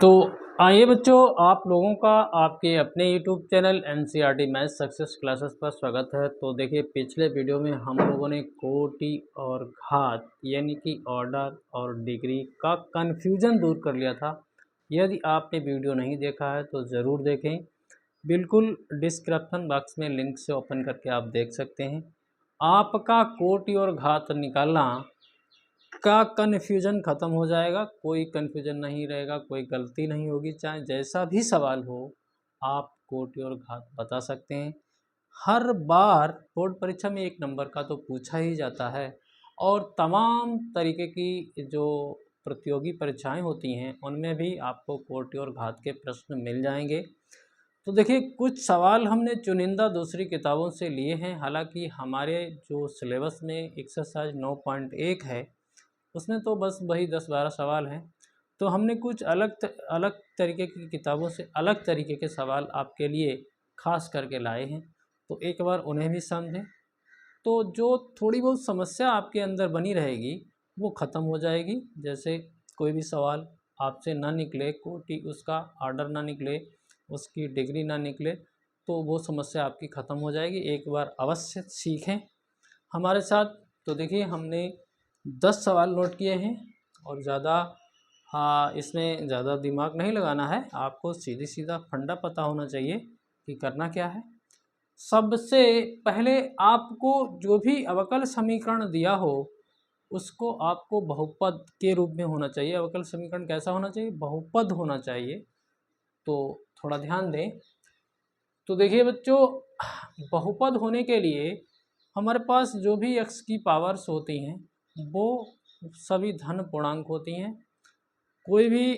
तो आइए बच्चों, आप लोगों का आपके अपने YouTube channel NCERT math success classes पर स्वागत है। तो देखिए, पिछले वीडियो में हम लोगों ने कोटि और घात यानी कि ऑर्डर और डिग्री का कन्फ्यूजन दूर कर लिया था। यदि आपने वीडियो नहीं देखा है तो ज़रूर देखें, बिल्कुल डिस्क्रिप्शन बॉक्स में लिंक से ओपन करके आप देख सकते हैं। आपका कोटि और घात निकालना का कन्फ्यूजन ख़त्म हो जाएगा, कोई कन्फ्यूजन नहीं रहेगा, कोई गलती नहीं होगी। चाहे जैसा भी सवाल हो, आप कोटि और घात बता सकते हैं। हर बार बोर्ड परीक्षा में 1 नंबर का तो पूछा ही जाता है और तमाम तरीके की जो प्रतियोगी परीक्षाएं होती हैं उनमें भी आपको कोटि और घात के प्रश्न मिल जाएंगे। तो देखिए, कुछ सवाल हमने चुनिंदा दूसरी किताबों से लिए हैं। हालांकि हमारे जो सिलेबस में एक्सरसाइज 9.1 है उसमें तो बस वही 10-12 सवाल हैं। तो हमने कुछ अलग तरीके की किताबों से अलग तरीके के सवाल आपके लिए खास करके लाए हैं, तो एक बार उन्हें भी समझें। तो जो थोड़ी बहुत समस्या आपके अंदर बनी रहेगी वो ख़त्म हो जाएगी। जैसे कोई भी सवाल आपसे ना निकले, कोटि उसका ऑर्डर ना निकले, उसकी डिग्री ना निकले, तो वो समस्या आपकी ख़त्म हो जाएगी। एक बार अवश्य सीखें हमारे साथ। तो देखिए, हमने 10 सवाल नोट किए हैं और ज़्यादा इसमें ज़्यादा दिमाग नहीं लगाना है, आपको सीधी सीधा फंडा पता होना चाहिए कि करना क्या है। सबसे पहले आपको जो भी अवकल समीकरण दिया हो उसको आपको बहुपद के रूप में होना चाहिए। अवकल समीकरण कैसा होना चाहिए? बहुपद होना चाहिए। तो थोड़ा ध्यान दें। तो देखिए बच्चों, बहुपद होने के लिए हमारे पास जो भी x की पावर्स होती हैं वो सभी धन पूर्णांक होती हैं, कोई भी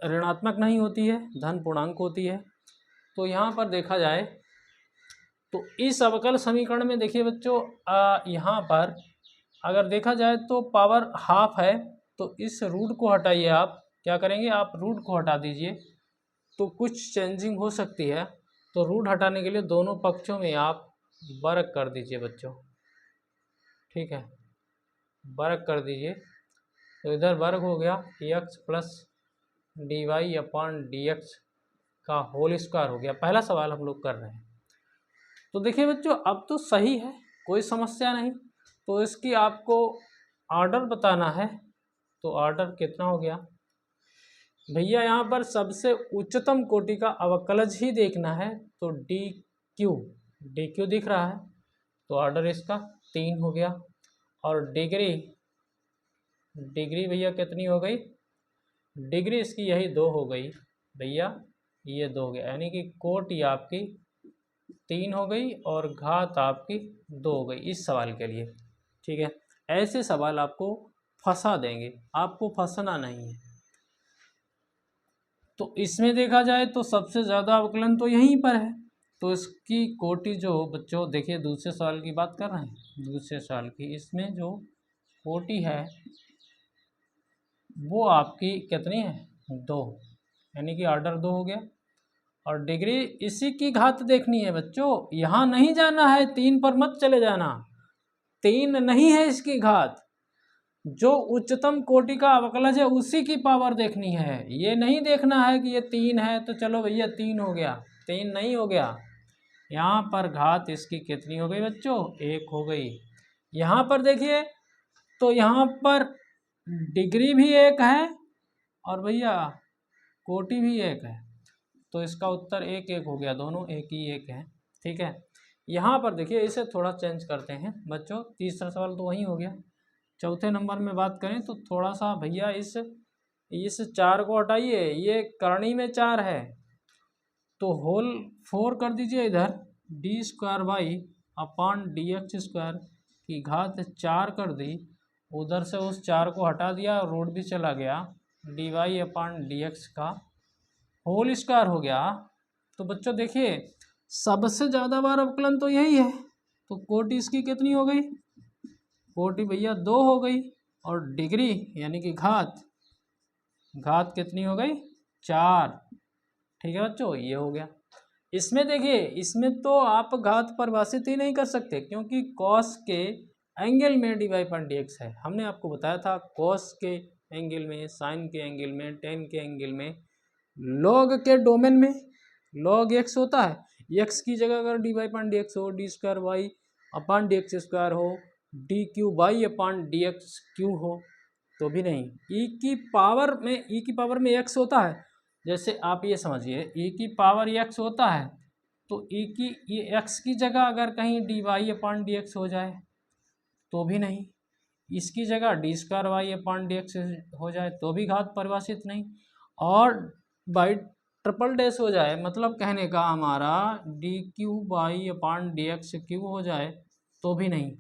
ऋणात्मक नहीं होती है, धन पूर्णांक होती है। तो यहाँ पर देखा जाए तो इस अवकल समीकरण में देखिए बच्चों, यहाँ पर अगर देखा जाए तो पावर हाफ है, तो इस रूट को हटाइए। आप क्या करेंगे? आप रूट को हटा दीजिए तो कुछ चेंजिंग हो सकती है। तो रूट हटाने के लिए दोनों पक्षों में आप वर्ग कर दीजिए बच्चों, ठीक है, वर्ग कर दीजिए। तो इधर वर्ग हो गया x plus d y upon d x का होल स्क्वायर हो गया। पहला सवाल हम लोग कर रहे हैं। तो देखिए बच्चों, अब तो सही है, कोई समस्या नहीं। तो इसकी आपको ऑर्डर बताना है। तो ऑर्डर कितना हो गया भैया? यहाँ पर सबसे उच्चतम कोटि का अवकलज ही देखना है। तो डी क्यू दिख रहा है, तो ऑर्डर इसका 3 हो गया। और डिग्री भैया कितनी हो गई? डिग्री इसकी यही 2 हो गई भैया, ये 2 हो गया, यानी कि कोटि आपकी 3 हो गई और घात आपकी 2 हो गई इस सवाल के लिए, ठीक है। ऐसे सवाल आपको फंसा देंगे, आपको फंसना नहीं है। तो इसमें देखा जाए तो सबसे ज़्यादा अवकलन तो यहीं पर है। तो इसकी कोटि जो बच्चों, देखिए दूसरे सवाल की बात कर रहे हैं, दूसरे सवाल की, इसमें जो कोटि है वो आपकी कितनी है? 2, यानी कि ऑर्डर 2 हो गया। और डिग्री इसी की घात देखनी है बच्चों, यहाँ नहीं जाना है, 3 पर मत चले जाना। 3 नहीं है इसकी घात, जो उच्चतम कोटि का अवकलज है उसी की पावर देखनी है। ये नहीं देखना है कि ये 3 है तो चलो भैया 3 हो गया, 3 नहीं हो गया। यहाँ पर घात इसकी कितनी हो गई बच्चों? 1 हो गई। यहाँ पर देखिए, तो यहाँ पर डिग्री भी 1 है और भैया कोटि भी 1 है, तो इसका उत्तर 1-1 हो गया, दोनों 1 ही 1 है, ठीक है। यहाँ पर देखिए, इसे थोड़ा चेंज करते हैं बच्चों। तीसरा सवाल तो वही हो गया। चौथे नंबर में बात करें तो थोड़ा सा भैया इस 4 को हटाइए, ये करनी में 4 है, तो होल 4 कर दीजिए इधर, d square y upon d x square की घात 4 कर दी। उधर से उस 4 को हटा दिया, रूट भी चला गया, d y upon d x का होल स्क्वायर हो गया। तो बच्चों देखिए, सबसे ज़्यादा बार अवकलन तो यही है, तो कोटि इसकी कितनी हो गई? कोटि भैया 2 हो गई। और डिग्री यानी कि घात कितनी हो गई? 4, ठीक है बच्चों, ये हो गया। इसमें देखिए, इसमें तो आप घात परिभाषित ही नहीं कर सकते, क्योंकि कॉस के एंगल में d y upon d x है। हमने आपको बताया था कॉस के एंगल में, साइन के एंगल में, टेन के एंगल में, लॉग के डोमेन में लॉग एक्स होता है, एक्स की जगह अगर डी वाई अपान डी एक्स हो, डी स्क्वायर वाई अपान डी एक्स स्क्वायर हो, डी क्यू वाई अपान डी एक्स क्यू हो तो भी नहीं। ई की पावर में एक्स होता है, जैसे आप ये समझिए ई की पावर एक्स होता है तो ई की ये एक्स की जगह अगर कहीं डी वाई अपान डी एक्स हो जाए तो भी नहीं, इसकी जगह डी स्क्वायर वाई अपान डी एक्स हो जाए तो भी घात परिभाषित नहीं, और बाई ट्रिपल डैश हो जाए मतलब कहने का हमारा डी क्यू वाई अपान डी एक्स क्यू हो जाए तो भी नहीं,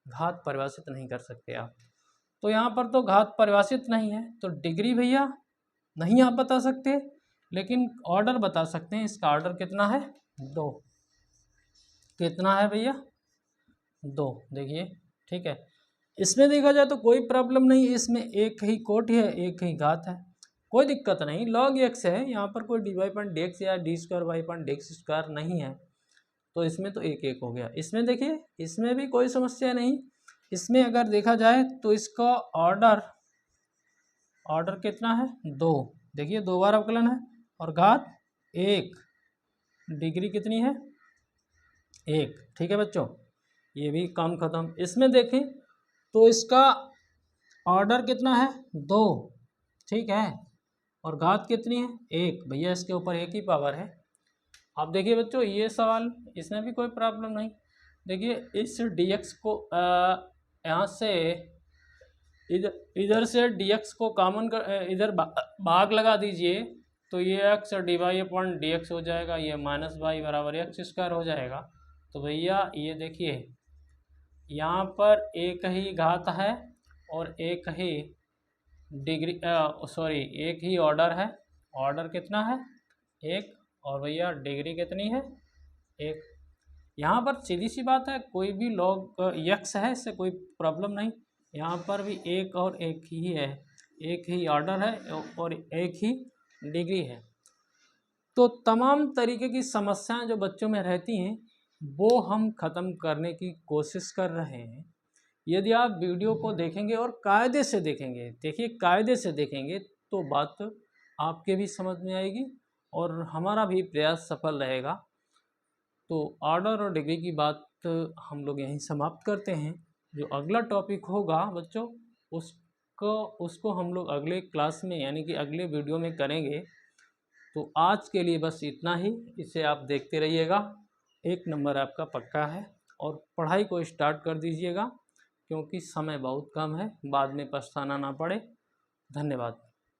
घात परिभाषित नहीं कर सकते आप। तो यहाँ पर तो घात परिभाषित नहीं है, तो डिग्री भैया नहीं आप बता सकते, लेकिन ऑर्डर बता सकते हैं। इसका ऑर्डर कितना है? 2। कितना है भैया? 2। देखिए ठीक है, इसमें देखा जाए तो कोई प्रॉब्लम नहीं है, इसमें एक ही कोटि है, एक ही घात है, कोई दिक्कत नहीं। लॉग एक्स है, यहाँ पर कोई D Y point D X या D square Y point D x square नहीं है, तो इसमें तो एक एक हो गया। इसमें देखिए इसमें भी कोई समस्या नहीं, इसमें अगर देखा जाए तो इसका ऑर्डर कितना है? 2। देखिए 2 बार अवकलन है और घात 1, डिग्री कितनी है? 1। ठीक है बच्चों, ये भी काम खत्म। इसमें देखें तो इसका ऑर्डर कितना है? 2। ठीक है, और घात कितनी है? 1। भैया इसके ऊपर 1 ही पावर है। अब देखिए बच्चों ये सवाल, इसमें भी कोई प्रॉब्लम नहीं। देखिए इस dx को यहाँ से इधर से dx को कॉमन कर इधर भाग लगा दीजिए तो ये x d y upon d x हो जाएगा, ये माइनस वाई बराबर एक्स स्क्वायर हो जाएगा। तो भैया ये देखिए यहाँ पर एक ही घात है और एक ही डिग्री एक ही ऑर्डर है। ऑर्डर कितना है? 1। और भैया डिग्री कितनी है? 1। यहाँ पर सीधी सी बात है, कोई भी लॉग यक्स है, इससे कोई प्रॉब्लम नहीं। यहाँ पर भी 1 और 1 ही है, एक ही ऑर्डर है और एक ही डिग्री है। तो तमाम तरीके की समस्याएं जो बच्चों में रहती हैं वो हम ख़त्म करने की कोशिश कर रहे हैं। यदि आप वीडियो को देखेंगे और कायदे से देखेंगे, देखिए कायदे से देखेंगे तो बात आपके भी समझ में आएगी और हमारा भी प्रयास सफल रहेगा। तो ऑर्डर और डिग्री की बात हम लोग यहीं समाप्त करते हैं। जो अगला टॉपिक होगा बच्चों उसको हम लोग अगले क्लास में यानी कि अगले वीडियो में करेंगे। तो आज के लिए बस इतना ही, इसे आप देखते रहिएगा, 1 नंबर आपका पक्का है। और पढ़ाई को स्टार्ट कर दीजिएगा क्योंकि समय बहुत कम है, बाद में पछताना ना पड़े। धन्यवाद।